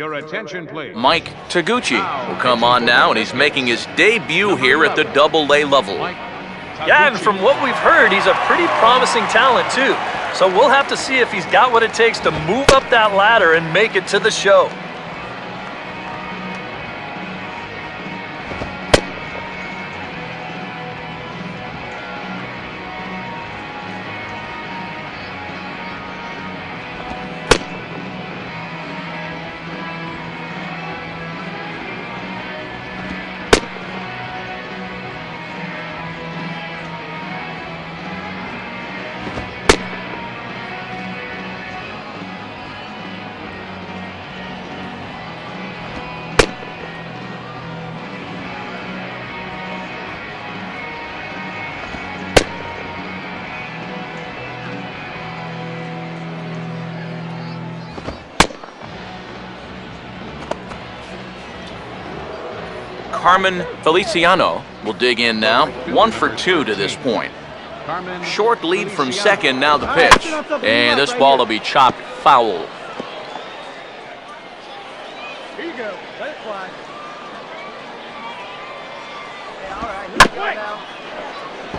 Your attention, please. Mike Taguchi will come on now, and he's making his debut here at the Double-A level. Yeah, and from what we've heard, he's a pretty promising talent, too. So we'll have to see if he's got what it takes to move up that ladder and make it to the show. Carmen Feliciano will dig in now. 1 for 2 to this point. Short lead from second, now the pitch. And this ball will be chopped foul. Here you go. Let it fly.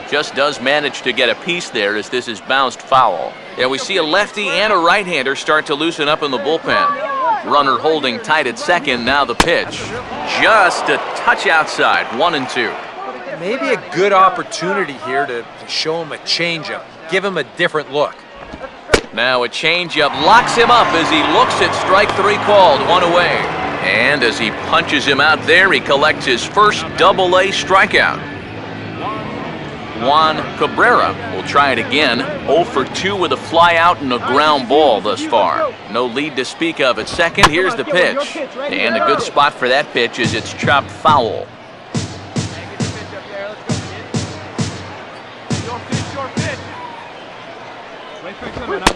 Just does manage to get a piece there as this is bounced foul. Yeah, we see a lefty and a right-hander start to loosen up in the bullpen. Runner holding tight at second, now the pitch. Just a touch outside, 1-2. Maybe a good opportunity here to show him a changeup, give him a different look. Now a changeup locks him up as he looks at strike 3 called, 1 away. And as he punches him out there, he collects his first Double-A strikeout. Juan Cabrera will try it again. 0 for 2 with a fly out and a ground ball thus far. No lead to speak of at second. Here's the pitch. And a good spot for that pitch is it's chopped foul.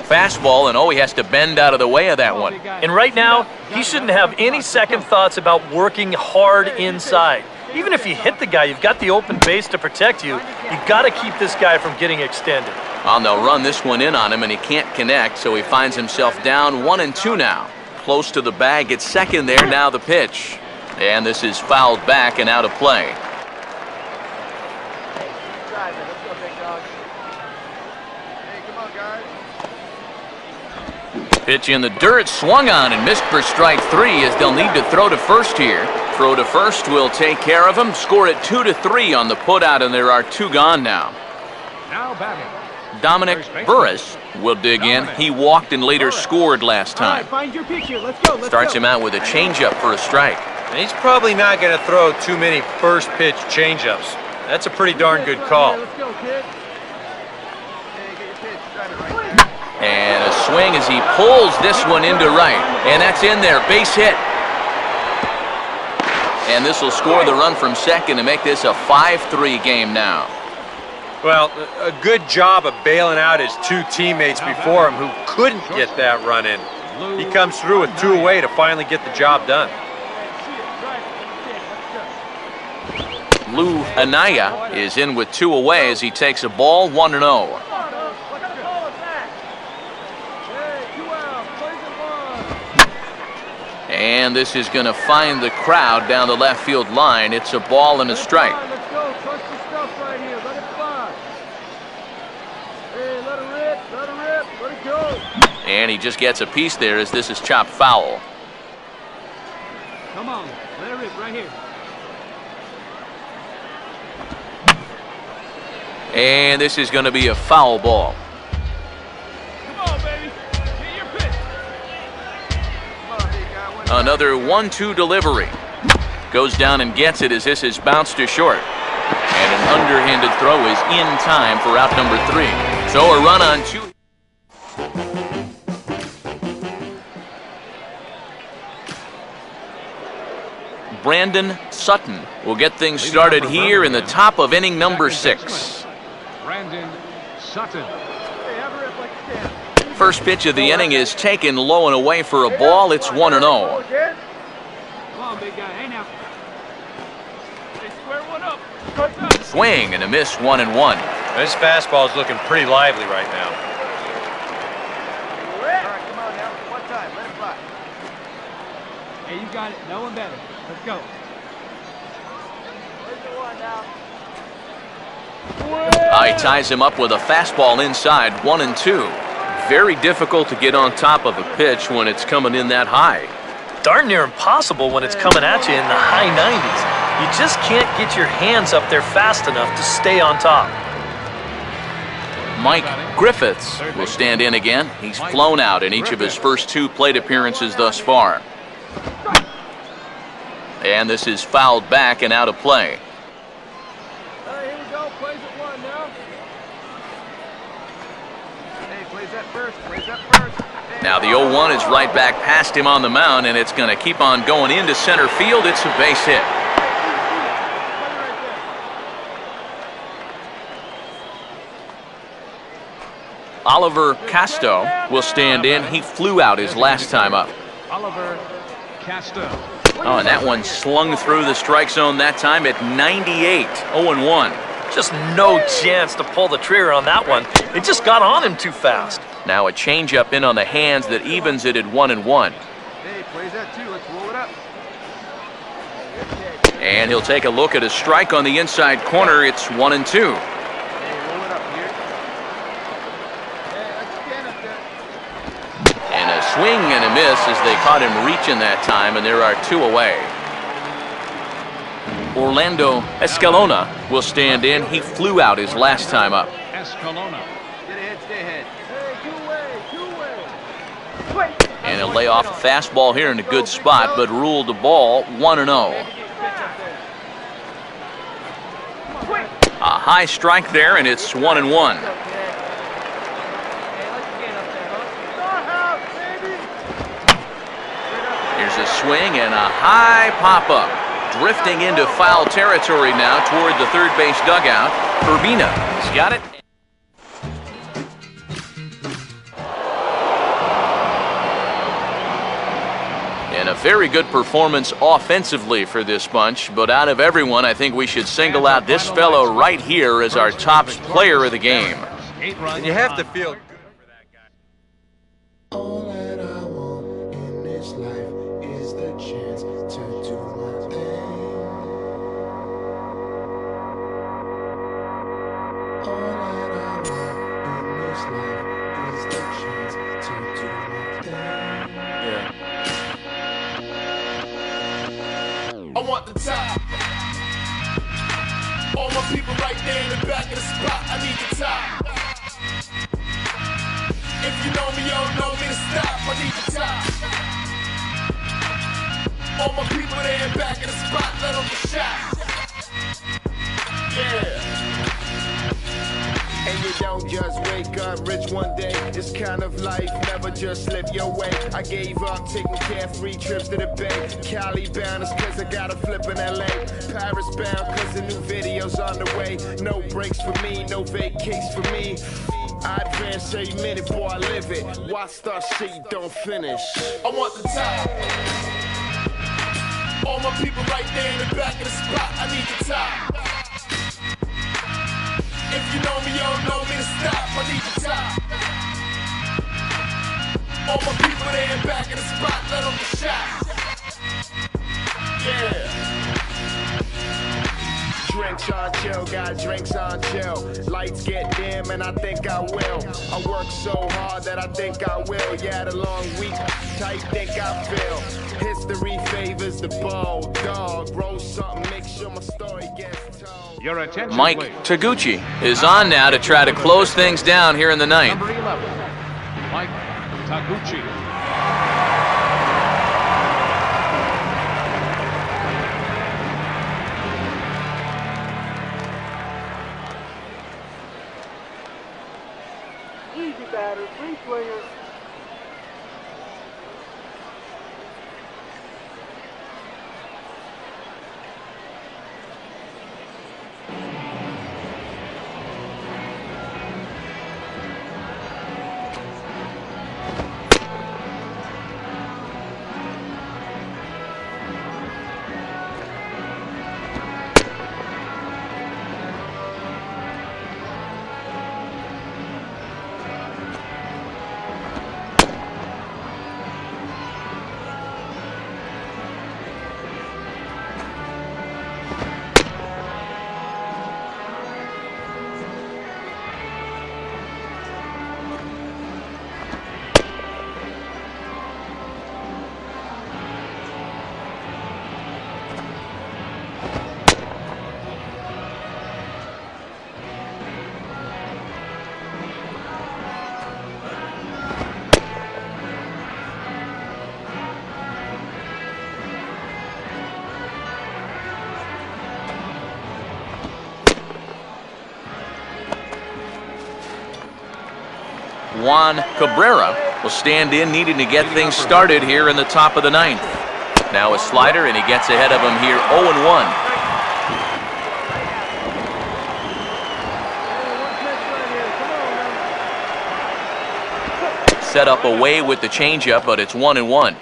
Fastball, and oh, he has to bend out of the way of that one. And right now, he shouldn't have any second thoughts about working hard inside. Even if you hit the guy, you've got the open base to protect you. You've got to keep this guy from getting extended. Well, they'll run this one in on him, and he can't connect, so he finds himself down 1-2 now. Close to the bag at second there, now the pitch. And this is fouled back and out of play. Pitch in the dirt, swung on and missed for strike 3 as they'll need to throw to first here. Throw to first will take care of him. Score it 2-3 on the putout, and there are 2 gone now. Now batting. Dominic Burris will dig in. He walked and later scored last time. Find your pitch here. Let's go. Starts him out with a changeup for a strike. And he's probably not going to throw too many first pitch changeups. That's a pretty darn good call. Let's go, kid. And a swing as he pulls this one into right. And that's in there, base hit. And this will score the run from second to make this a 5-3 game now. Well, a good job of bailing out his 2 teammates before him who couldn't get that run in. He comes through with 2 away to finally get the job done. Lou Anaya is in with 2 away as he takes a ball, 1-0. And this is going to find the crowd down the left field line. It's a ball and a strike. Let's go. Trust your stuff right here. Let it fly. Hey, let it rip. Let it rip. Let it go. And he just gets a piece there as this is chopped foul. Come on. Let it rip right here. And this is going to be a foul ball. Come on, baby. Get your pitch. Another 1-2 delivery. Goes down and gets it as this is bounced to short. And an underhanded throw is in time for out number 3. So a run on 2. Brandon Sutton will get things started here in the top of inning number 6. Brandon Sutton. First pitch of the inning is taken low and away for a ball. It's 1-0. Come on, big guy. Hey, now. Hey, square one up. Swing and a miss, 1-1. This fastball is looking pretty lively right now. All right, come on now. One time. Let it fly. Hey, you got it. No one better. Let's go. He ties him up with a fastball inside, 1-2. Very difficult to get on top of a pitch when it's coming in that high. Darn near impossible when it's coming at you in the high 90s. You just can't get your hands up there fast enough to stay on top. Mike Griffiths will stand in again. He's flown out in each of his first 2 plate appearances thus far. And this is fouled back and out of play. Here we go. Plays at 1 now. Hey, plays that first. Plays that first. Now the 0-1 is right back past him on the mound, and it's going to keep on going into center field. It's a base hit. Oliver Casto will stand in. He flew out his last time up. Oliver Casto. Oh, and that one slung through the strike zone that time at 98, 0-1. Just no chance to pull the trigger on that one. It just got on him too fast. Now a changeup in on the hands that evens it at 1-1. Hey, plays that 2. Let's roll it up. And he'll take a look at a strike on the inside corner. It's 1-2. Hey, roll it up here. Hey, let's stand up there. And a swing and a miss as they caught him reaching that time, and there are 2 away. Orlando Escalona will stand in. He flew out his last time up. Escalona. Get ahead, stay ahead. Hey, two way. And he'll lay off a fastball here in a good spot, but ruled the ball 1-0. A high strike there, and it's 1-1. Here's a swing and a high pop-up. Drifting into foul territory now toward the third base dugout. Urbina has got it. And a very good performance offensively for this bunch, but out of everyone, I think we should single out this fellow right here as our top player of the game. And you have to feel good for that guy. All that I want in this life is the chance to do my thing. All that I want in this life is the chance to do my thing. Yeah. I want the top. All my people right there in the back of the spot. I need the top. If you know me, you don't know me to stop. I need the top. All my people there in back of the spot. Let them get shot. Yeah. And you don't just wake up rich one day. This kind of life never just slip your way. I gave up taking carefree trips to the Bay. Cali bound is cause I got a flip in LA. Paris bound cause the new video's on the way. No breaks for me, no vacations for me. I advance every minute, boy, I live it. Why start shit you don't finish? I want the top. All my people right there in the back of the spot. I need the top. If you know me, you don't know me to stop. I need the top. All my people there in back of the spot. Let them get shot. Yeah. Drinks on chill, got drinks on chill. Lights get dim and I think I will. I work so hard that I think I will. Yeah, the long week, tight think I feel. History favors the bold dog. Roll something, make sure my story gets told. Your attention, Mike please. Taguchi is on now to try to close things down here in the ninth. Number 11, Mike Taguchi. Easy batter, free swinger. Juan Cabrera will stand in, needing to get things started here in the top of the ninth. Now a slider, and he gets ahead of him here 0-1. Set up away with the changeup, but it's 1-1.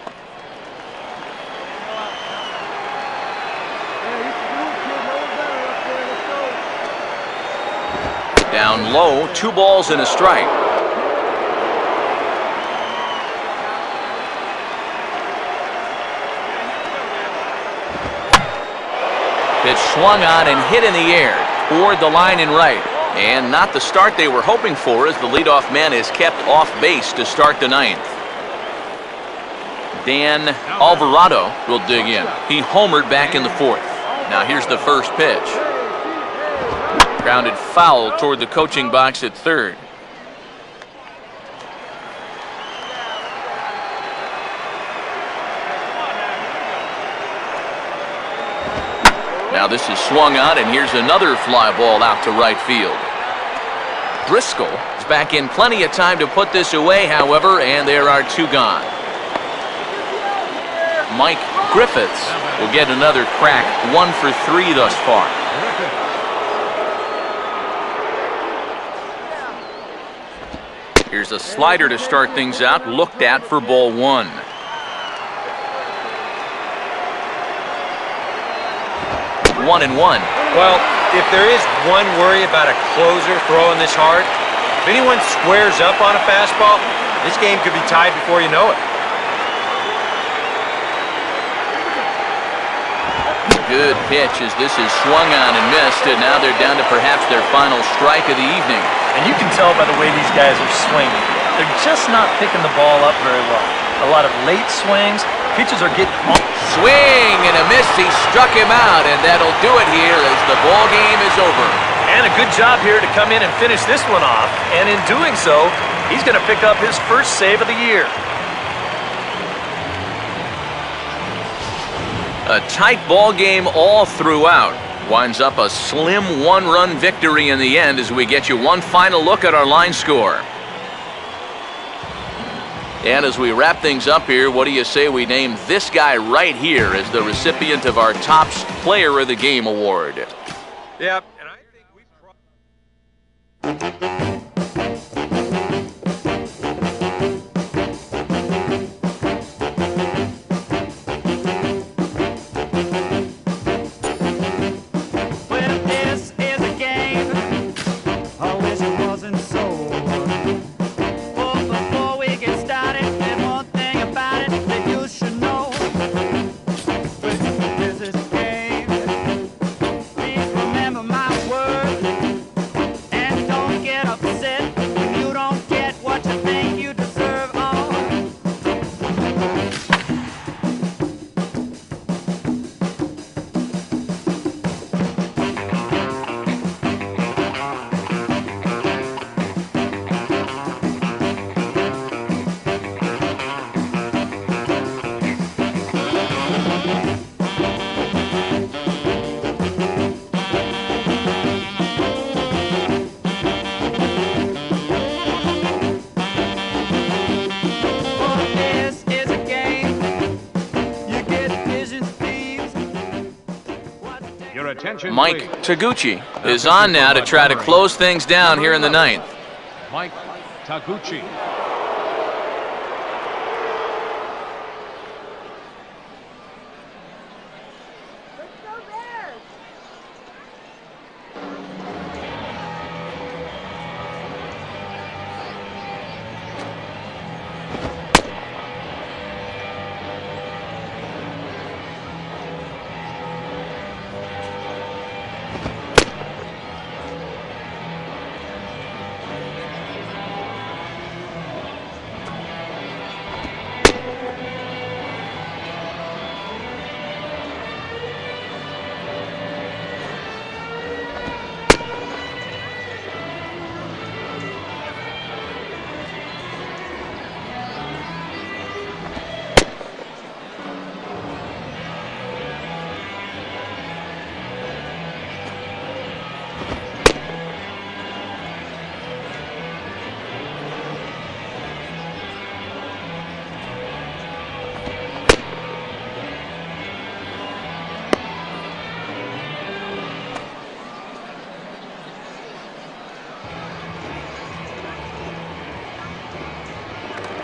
Down low, 2 balls and a strike. Pitch swung on and hit in the air toward the line and right. And not the start they were hoping for, as the leadoff man is kept off base to start the ninth. Dan Alvarado will dig in. He homered back in the fourth. Now here's the first pitch. Grounded foul toward the coaching box at third. Now this is swung on, and here's another fly ball out to right field. Driscoll is back in plenty of time to put this away, however, and there are 2 gone. Mike Griffiths will get another crack, 1 for 3 thus far. Here's a slider to start things out, looked at for ball 1. One and one. Well, if there is one worry about a closer throwing this hard, if anyone squares up on a fastball, this game could be tied before you know it. Good pitch as this is swung on and missed, and now they're down to perhaps their final strike of the evening. And you can tell by the way these guys are swinging. They're just not picking the ball up very well. A lot of late swings. Pitches are getting on. Swing and a miss. He struck him out, and that'll do it here as the ball game is over. And a good job here to come in and finish this one off. And in doing so, he's going to pick up his first save of the year. A tight ball game all throughout. Winds up a slim 1-run victory in the end as we get you one final look at our line score. And as we wrap things up here, what do you say we name this guy right here as the recipient of our Topps Player of the Game award? Yep, and I think Well, this is a game. I wish it wasn't so. Mike Taguchi is on now to try to close things down here in the ninth. Mike Taguchi.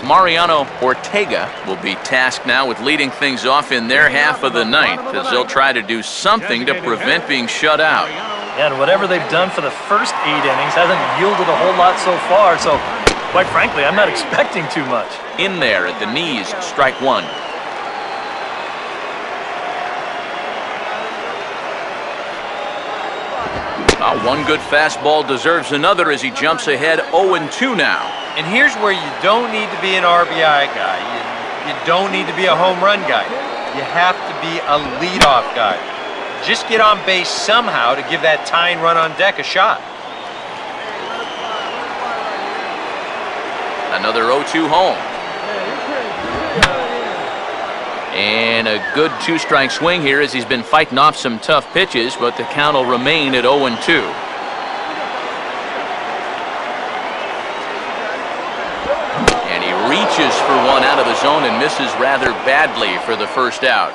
Mariano Ortega will be tasked now with leading things off in their half of the ninth, as they'll try to do something to prevent being shut out. And whatever they've done for the first 8 innings hasn't yielded a whole lot so far, so quite frankly, I'm not expecting too much. In there at the knees, strike one. One good fastball deserves another as he jumps ahead 0-2 now. And here's where you don't need to be an RBI guy. You don't need to be a home run guy. You have to be a leadoff guy. Just get on base somehow to give that tying run on deck a shot. Another 0-2 home. And a good 2-strike swing here as he's been fighting off some tough pitches, but the count will remain at 0-2. And he reaches for one out of the zone and misses rather badly for the first out.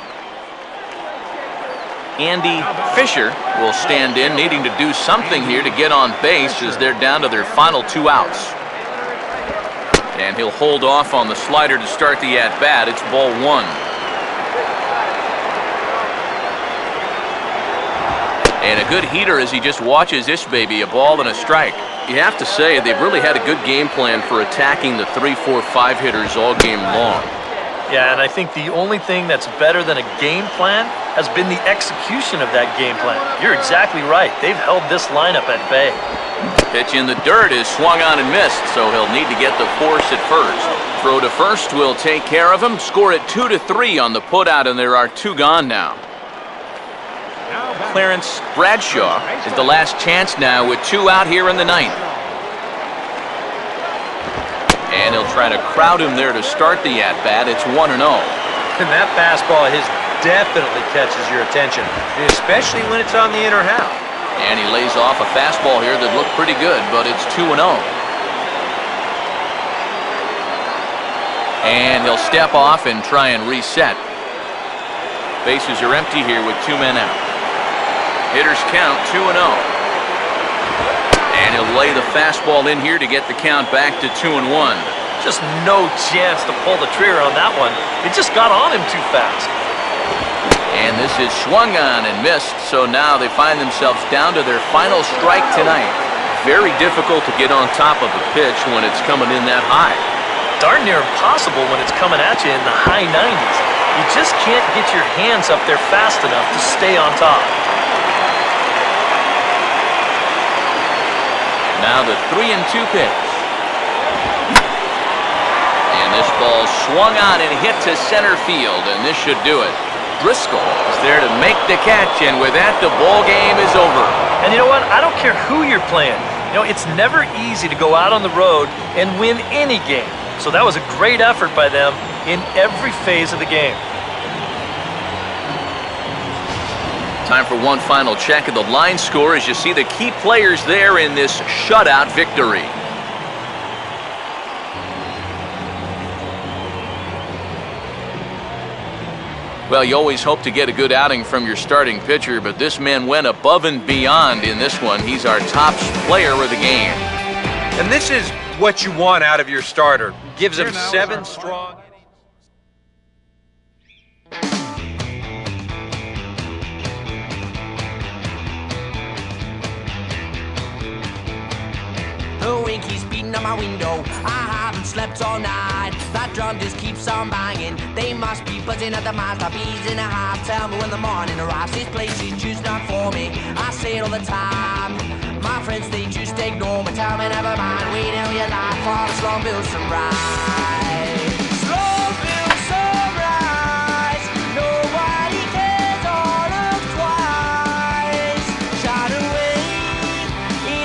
Andy Fisher will stand in, needing to do something here to get on base as they're down to their final 2 outs. And he'll hold off on the slider to start the at-bat. It's ball 1. And a good heater as he just watches this baby, a ball and a strike. You have to say they've really had a good game plan for attacking the 3, 4, 5 hitters all game long. Yeah, and I think the only thing that's better than a game plan has been the execution of that game plan. You're exactly right. They've held this lineup at bay. Pitch in the dirt is swung on and missed, so he'll need to get the force at first. Throw to first will take care of him. Score it 2-3 on the putout, and there are 2 gone now. Clarence Bradshaw is the last chance now with 2 out here in the ninth. And he'll try to crowd him there to start the at-bat. It's 1-0. And that fastball of his definitely catches your attention, especially when it's on the inner half. And he lays off a fastball here that looked pretty good, but it's 2-0. And he'll step off and try and reset. Bases are empty here with 2 men out. Hitters count 2-0. And he'll lay the fastball in here to get the count back to 2-1. Just no chance to pull the trigger on that one. It just got on him too fast. And this is swung on and missed, so now they find themselves down to their final strike tonight. Very difficult to get on top of a pitch when it's coming in that high. Darn near impossible when it's coming at you in the high 90s. You just can't get your hands up there fast enough to stay on top. Now the 3-2 pitch. And this ball swung on and hit to center field, and this should do it. Driscoll is there to make the catch, and with that, the ball game is over. And you know what? I don't care who you're playing. You know, it's never easy to go out on the road and win any game. So that was a great effort by them in every phase of the game. Time for one final check of the line score as you see the key players there in this shutout victory. Well, you always hope to get a good outing from your starting pitcher, but this man went above and beyond in this one. He's our top player of the game. And this is what you want out of your starter. Gives him 7 strong. The wind keeps beating on my window. I haven't slept all night. That drum just keeps on banging. They must be buzzing at the mouth. The bees in a hive tell me when the morning arrives. This place is just not for me. I say it all the time. My friends, they just ignore me. Tell me never mind. Wait till your life for the slow bill sunrise. Slow bill sunrise. Nobody cares or look twice. Shot away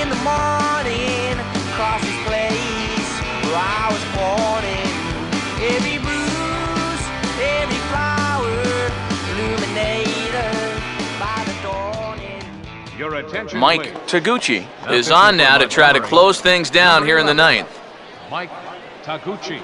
in the morning. Across this place where I was born in. Every bruise, every flower, illuminated by the dawning. Your attention, Mike please. Taguchi is on now to try to close things down here in the ninth. Mike Taguchi.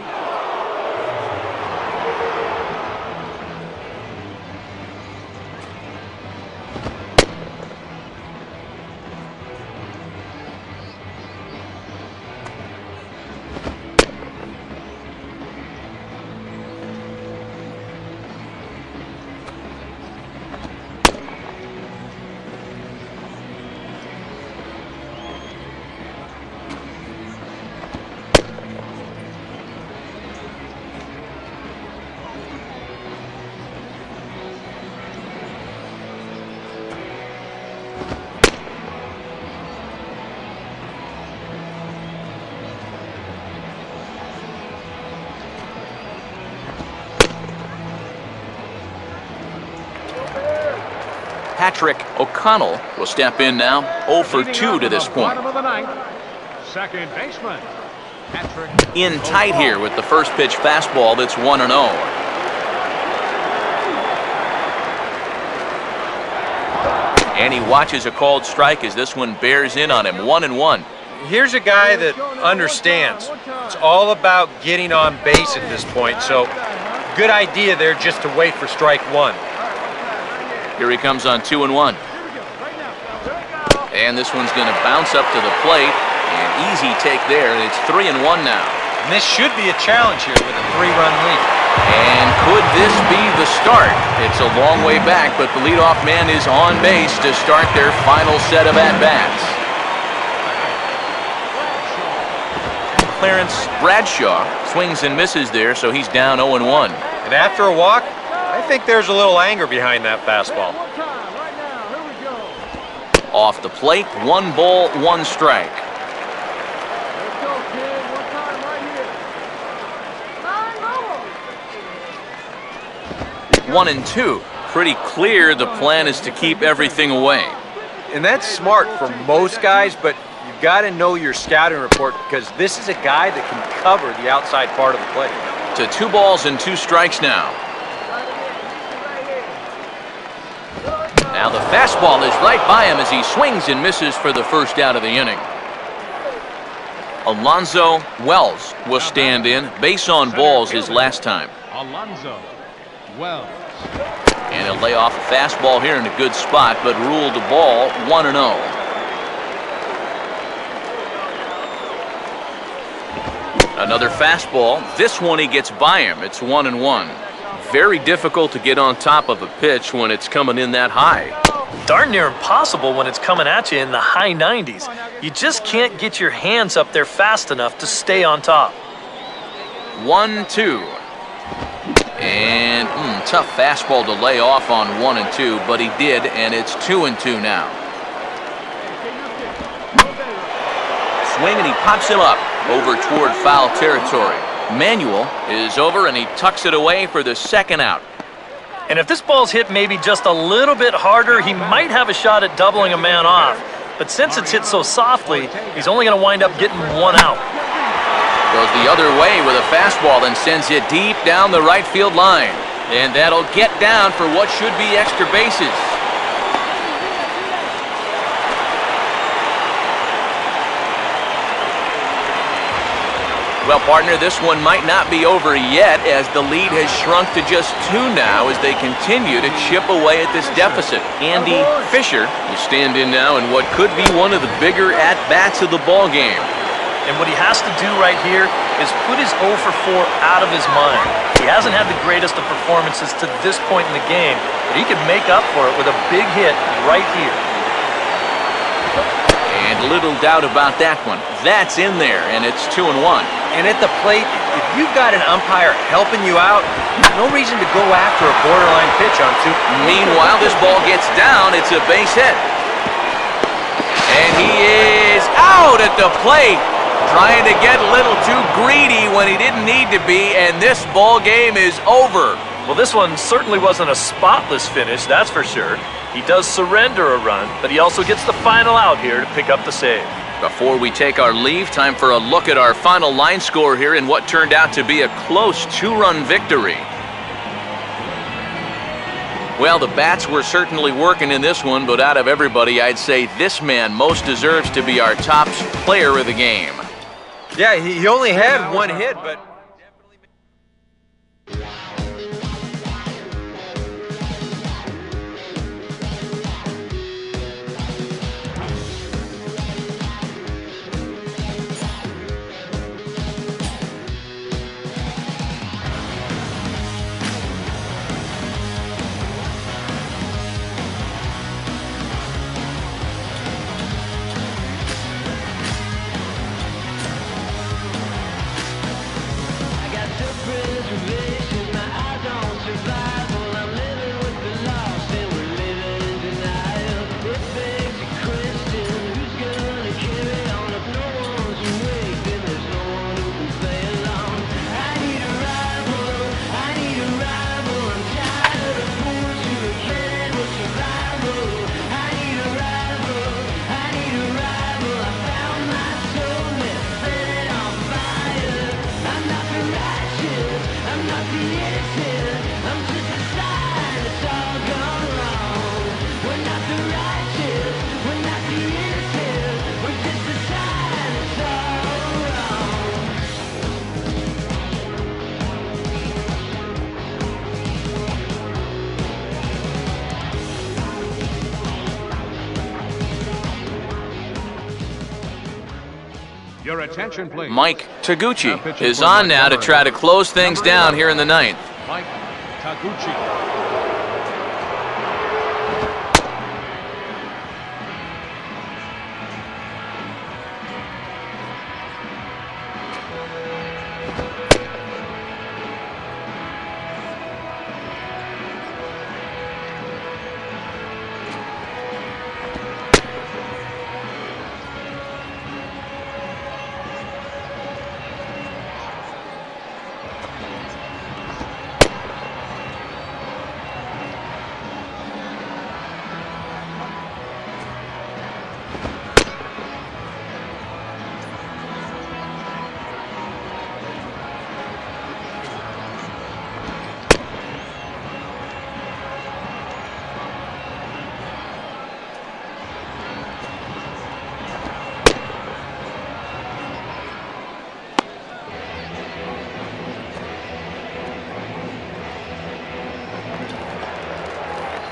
Patrick O'Connell will step in now, 0 for 2 to this point. Bottom of the ninth, second baseman, Patrick. In tight here with the first pitch fastball that's 1-0. And he watches a called strike as this one bears in on him, 1-1. Here's a guy that understands. It's all about getting on base at this point, so good idea there just to wait for strike one. Here he comes on 2-1. And this one's going to bounce up to the plate. An easy take there, and it's 3-1 now. And this should be a challenge here with a 3-run lead. And could this be the start? It's a long way back, but the leadoff man is on base to start their final set of at-bats. Clarence Bradshaw swings and misses there, so he's down 0-1. And after a walk, I think there's a little anger behind that fastball. Off the plate, 1 ball, 1 strike. 1-2. Pretty clear the plan is to keep everything away. And that's smart for most guys, but you've got to know your scouting report because this is a guy that can cover the outside part of the plate. To 2 balls and 2 strikes now. Now the fastball is right by him as he swings and misses for the first out of the inning. Alonzo Wells will stand in. Base on balls his last time. Alonzo Wells. And he'll lay off a fastball here in a good spot, but ruled the ball 1-0. Another fastball. This one he gets by him. It's 1-1. Very difficult to get on top of a pitch when it's coming in that high. Darn near impossible when it's coming at you in the high 90s. You just can't get your hands up there fast enough to stay on top. 1-2. And tough fastball to lay off on 1-2, but he did, and it's 2-2 now. Swing, and he pops him up over toward foul territory. Manuel is over, and he tucks it away for the second out. And if this ball's hit maybe just a little bit harder, he might have a shot at doubling a man off. But since it's hit so softly, he's only going to wind up getting 1 out. Goes the other way with a fastball and sends it deep down the right field line. And that'll get down for what should be extra bases. Well, partner, this one might not be over yet as the lead has shrunk to just 2 now as they continue to chip away at this deficit. Andy Fisher will stand in now in what could be one of the bigger at-bats of the ball game. And what he has to do right here is put his 0 for 4 out of his mind. He hasn't had the greatest of performances to this point in the game, but he could make up for it with a big hit right here. And little doubt about that one. That's in there, and it's 2-1. And at the plate, if you've got an umpire helping you out, no reason to go after a borderline pitch on 2. Meanwhile, this ball gets down. It's a base hit. And he is out at the plate, trying to get a little too greedy when he didn't need to be, and this ball game is over. Well, this one certainly wasn't a spotless finish, that's for sure. He does surrender a run, but he also gets the final out here to pick up the save. Before we take our leave, time for a look at our final line score here in what turned out to be a close 2-run victory. Well, the bats were certainly working in this one, but out of everybody, I'd say this man most deserves to be our top player of the game. Yeah, he only had 1 hit, but... Your attention, please. Mike Taguchi is on now to try to close things down here in the ninth. Mike Taguchi.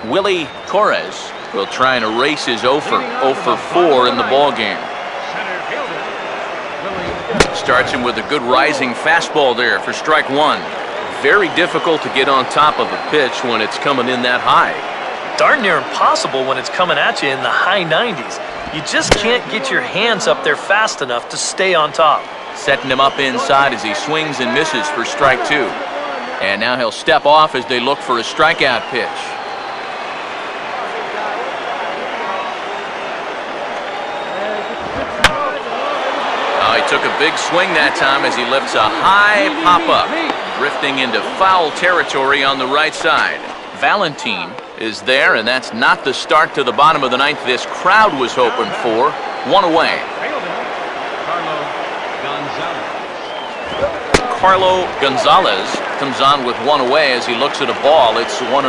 Willie Torres will try and erase his 0 for 4 in the ball game. Starts him with a good rising fastball there for strike one. Very difficult to get on top of a pitch when it's coming in that high. Darn near impossible when it's coming at you in the high 90s. You just can't get your hands up there fast enough to stay on top. Setting him up inside as he swings and misses for strike two. And now he'll step off as they look for a strikeout pitch. He took a big swing that time as he lifts a high pop-up, drifting into foul territory on the right side. Valentine is there, and that's not the start to the bottom of the ninth this crowd was hoping for. One away. Carlo Gonzalez comes on with one away as he looks at a ball. It's 1-0.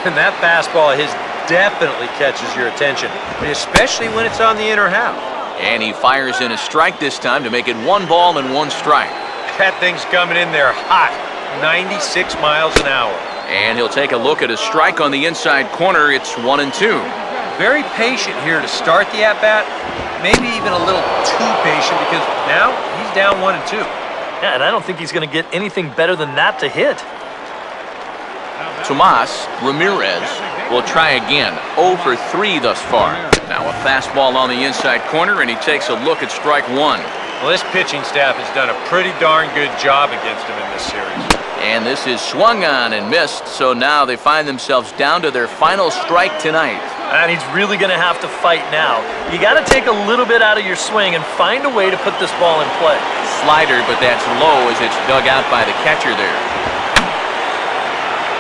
And that fastball of his definitely catches your attention, especially when it's on the inner half. And he fires in a strike this time to make it 1 ball and 1 strike. That thing's coming in there hot, 96 miles an hour. And he'll take a look at a strike on the inside corner. It's 1-2. Very patient here to start the at-bat. Maybe even a little too patient because now he's down 1-2. Yeah, and I don't think he's going to get anything better than that to hit. Tomas Ramirez will try again. 0 for 3 thus far. Now a fastball on the inside corner, and he takes a look at strike one. Well, this pitching staff has done a pretty darn good job against him in this series. And this is swung on and missed, so now they find themselves down to their final strike tonight. And he's really going to have to fight now. You got to take a little bit out of your swing and find a way to put this ball in play. Slider, but that's low as it's dug out by the catcher there.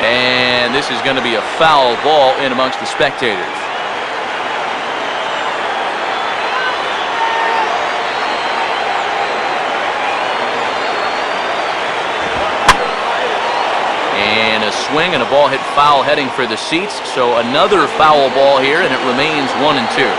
And this is going to be a foul ball in amongst the spectators. And a swing and a ball hit foul heading for the seats. So another foul ball here, and it remains 1-2.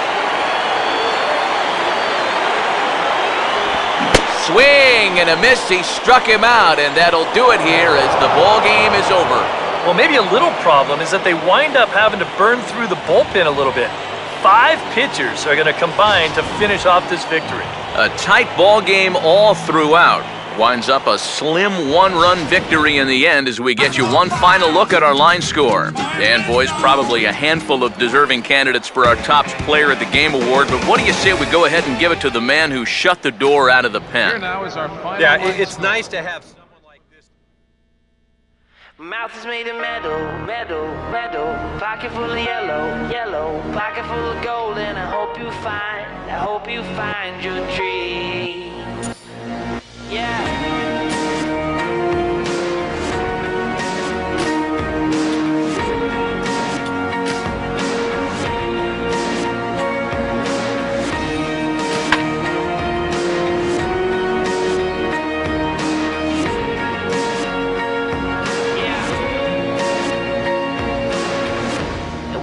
Swing and a miss. He struck him out, and that'll do it here as the ball game is over. Well, maybe a little problem is that they wind up having to burn through the bullpen a little bit. 5 pitchers are going to combine to finish off this victory. A tight ball game all throughout. Winds up a slim 1-run victory in the end as we get you one final look at our line score. And boys, probably a handful of deserving candidates for our top player at the game award, but what do you say we go ahead and give it to the man who shut the door out of the pen? Here now is our final it's nice to have someone like this. Mouth is made of metal, metal, metal. Pocket full of yellow, yellow. Pocket full of gold, and I hope you find your dream. Yeah.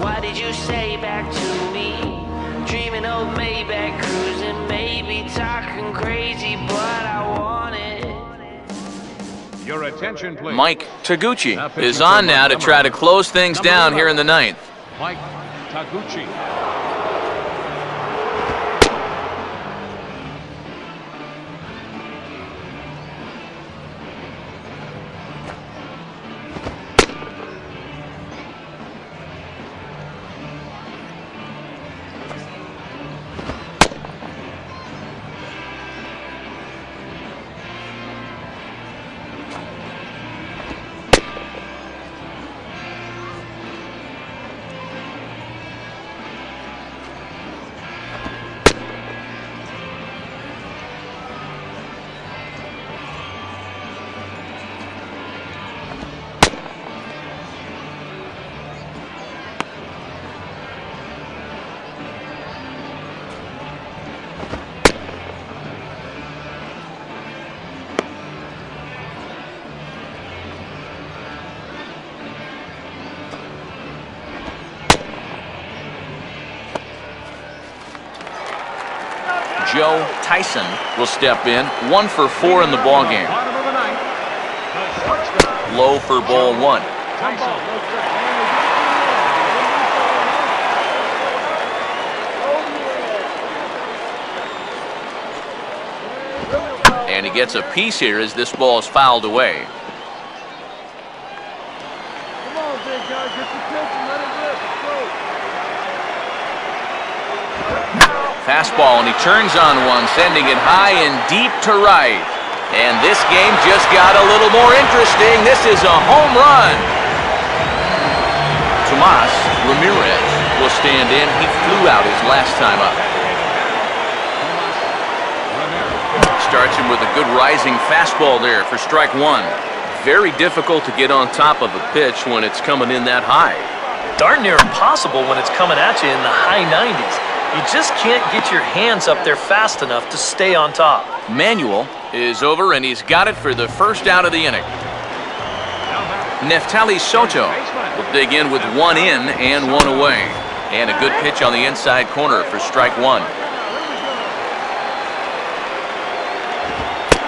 What did you say back to me? Dreaming of Maybach cruising, maybe talking crazy, but I want it. Your attention, please. Mike Taguchi is on now to try to close things down here in the ninth. Mike Taguchi. Joe Tyson will step in. 1 for 4 in the ballgame. Bottom of the ninth. The shortstop. Low for ball 1. And he gets a piece here as this ball is fouled away. Come on, big guy, get your pitch and let it rip. Let's go. Fastball, and he turns on one, sending it high and deep to right. And this game just got a little more interesting. This is a home run. Tomas Ramirez will stand in. He flew out his last time up. Starts him with a good rising fastball there for strike 1. Very difficult to get on top of a pitch when it's coming in that high. Darn near impossible when it's coming at you in the high 90s. You just can't get your hands up there fast enough to stay on top. Manuel is over, and he's got it for the first out of the inning. Neftali Soto will dig in with 1 in and 1 away. And a good pitch on the inside corner for strike 1.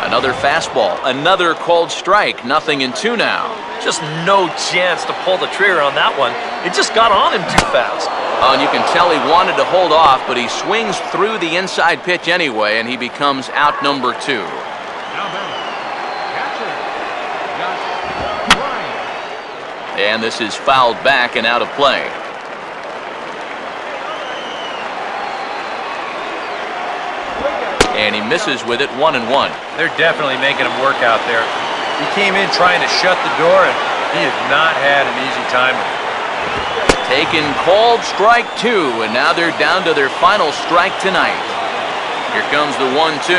Another fastball, another called strike, 0-2 now. Just no chance to pull the trigger on that one. It just got on him too fast. Oh, and you can tell he wanted to hold off, but he swings through the inside pitch anyway, and he becomes out number 2. And this is fouled back and out of play. And he misses with it, 1-1. They're definitely making him work out there. He came in trying to shut the door, and he has not had an easy time with it. Taken called strike 2, and now they're down to their final strike tonight. Here comes the 1-2.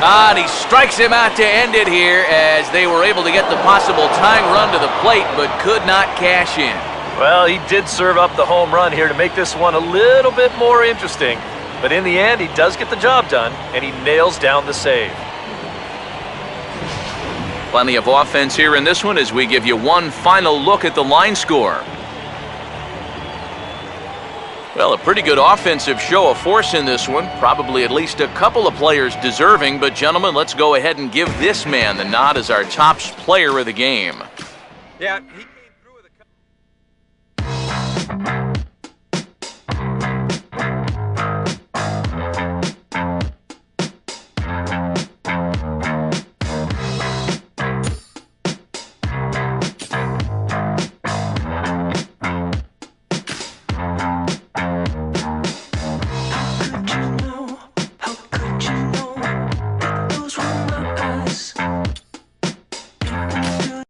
And he strikes him out to end it here as they were able to get the possible tying run to the plate, but could not cash in. Well, he did serve up the home run here to make this one a little bit more interesting. But in the end, he does get the job done, and he nails down the save. Plenty of offense here in this one as we give you one final look at the line score. Well, a pretty good offensive show of force in this one. Probably at least a couple of players deserving. But, gentlemen, let's go ahead and give this man the nod as our top player of the game. Yeah, he came through with a...